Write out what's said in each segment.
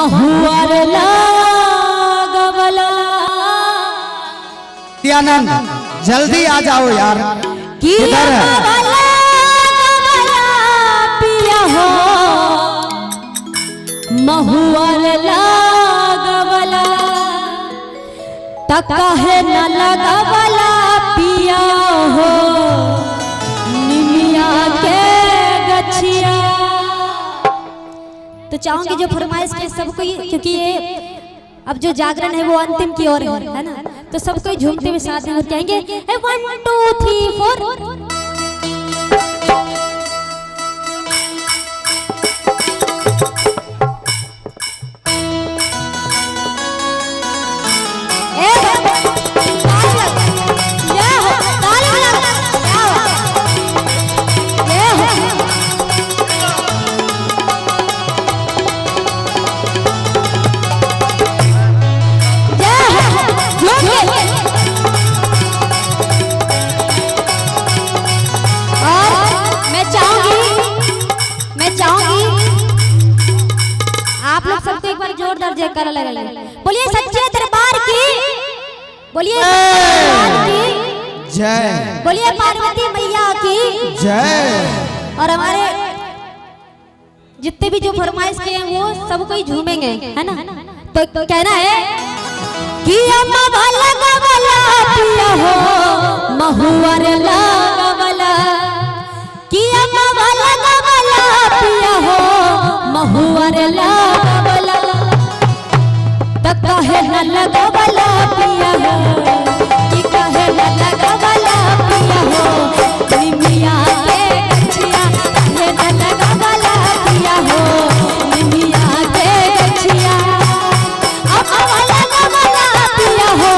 महुआर लागवला। नित्यानंद जल्दी आ जाओ यार, किधर है? पिया हो महुआर लागवला तकाहे न लगवला पिया हो निमिया के गछिया। तो चाहूंगी जो फरमाइश के सबको, क्योंकि ये अब जो जागरण है वो अंतिम की ओर है ना, तो सबको झूमते हुए साथ में कहेंगे 1 2 3 4। आप लोग सबको एक बार जोरदार जयकारा लगाइए। बोलिए सच्चे दरबार की, बोलिए जय, बोलिए पार्वती मैया की जय। और हमारे जितने भी जो फरमाइश किए हैं वो सबको ही झूमेंगे, है ना। तो कहना है कि अम्मा वाला गवला पिया हो महुआर लागवला, कि अम्मा वाला गवला पिया हो महुआर लागवला तकाहे न लगवला पिया हो, कि काहे न लगवला पिया हो निमिया के गछिया, काहे न लगवला पिया हो निमिया के गछिया। अम्मा वाला गवला पिया हो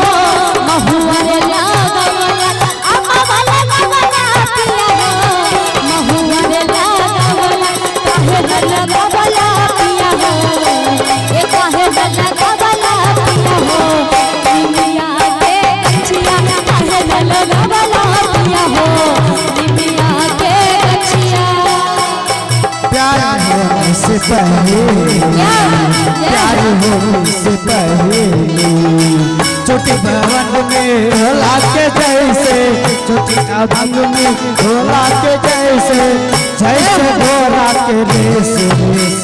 महुआर लागवला, अम्मा वाला गवला पिया हो महुआर लागवला, काहे न लगवला पिया हो, ए काहे न लगवला पिया हो निमिया के गछिया, काहे न लगवला पिया हो निमिया के गछिया। प्यार होने से पहले, प्यार होने से पहले छोटी भवन में होला के जैसे, छोटी भवन में होला के जैसे, जैसे घोड़ा के रेस रेस।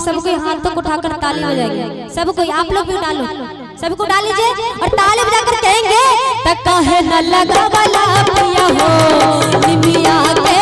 सबको हाथों को उठाकर ताली बजाएंगे, सबको आप लोग भी डालो, सबको डाल लीजिए और ताली बजाकर कहेंगे तकाहे न लगवला पिया हो निमिया के